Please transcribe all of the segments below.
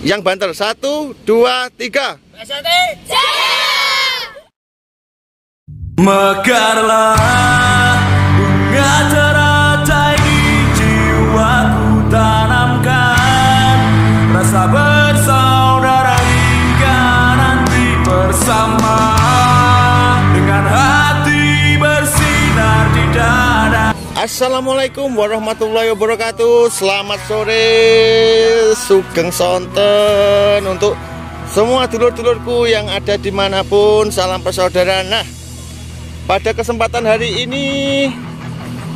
Yang banter 1, 2, 3. PSAT Jaya. Mekarlah bunga teratai di jiwaku, tanamkan rasa bersaudara hingga nanti bersama dengan hati bersinar di dada. Assalamualaikum warahmatullahi wabarakatuh. Selamat sore, sugeng sonten untuk semua dulur-dulurku yang ada dimanapun. Salam persaudaraan. Nah, pada kesempatan hari ini,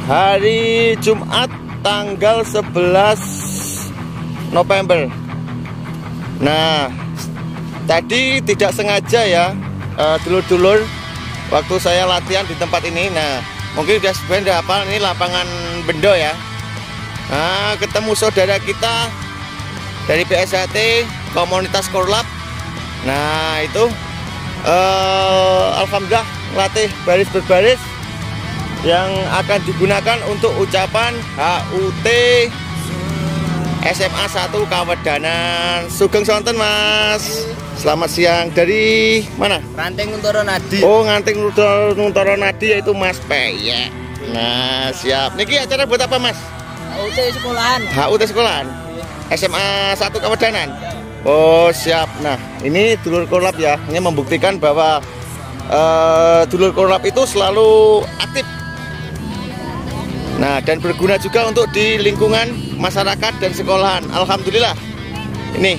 hari Jumat tanggal 11 November. Nah, tadi tidak sengaja ya, dulur-dulur, waktu saya latihan di tempat ini. Nah, mungkin udah sebenarnya hafal, ini lapangan Bendo ya. Nah, ketemu saudara kita dari PSAT Komunitas Korlap. Nah, itu alhamdulillah latih baris berbaris yang akan digunakan untuk ucapan HUT SMA 1 Kawedanan. Sugeng sonten Mas. Selamat siang. Dari mana? Ranting Untoro Nadi. Oh, Ranting Untoro Nadi, yaitu Mas Peyek. Nah, siap. Niki acara buat apa, Mas? HUT sekolahan. HUT sekolahan. SMA 1 Kawedanan. Oh, siap. Nah, ini dulur korlap ya. Ini membuktikan bahwa dulur korlap itu selalu aktif. Nah, dan berguna juga untuk di lingkungan masyarakat dan sekolahan. Alhamdulillah. Ini.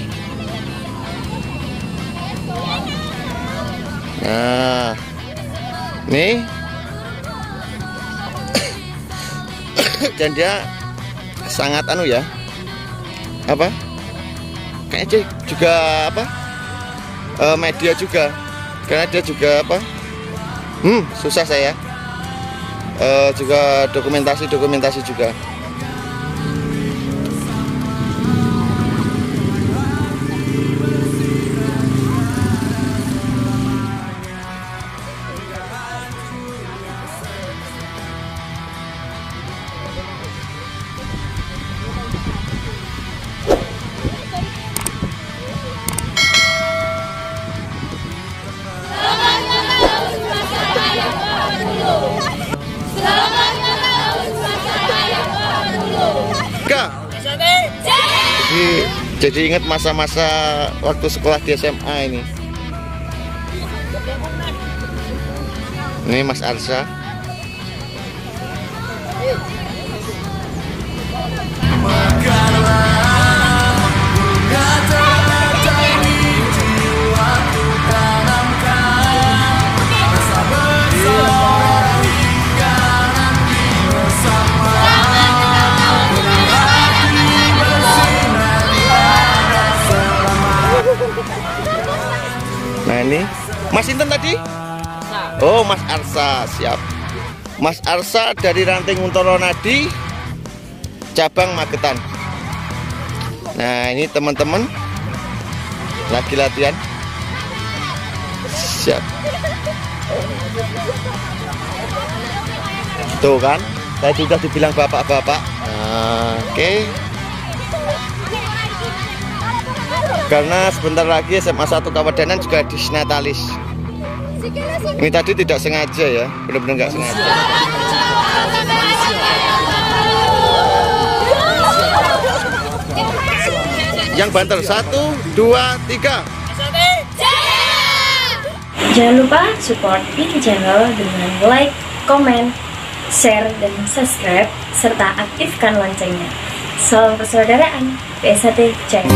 Nah, nih. Dan dia sangat anu ya. Apa? Kayaknya juga apa? Media juga. Karena dia juga apa? Susah saya. Juga dokumentasi juga. Jadi ingat masa-masa waktu sekolah di SMA ini. Ini Mas Arsa. Nah, ini Mas Inten tadi? Oh, Mas Arsa, siap. Mas Arsa dari Ranting Untoro Nadi, cabang Magetan. Nah, ini teman-teman lagi latihan. Siap. Tuh kan, tadi udah dibilang bapak-bapak. Nah, oke. Karena sebentar lagi SMA 1 Kawedanan juga disnatalis. Ini tadi tidak sengaja ya, benar-benar nggak sengaja. Yang banter 1, 2, 3. Jangan lupa support Iki Channel dengan like, komen, share, dan subscribe, serta aktifkan loncengnya. Salam persaudaraan, PSAT Jaya.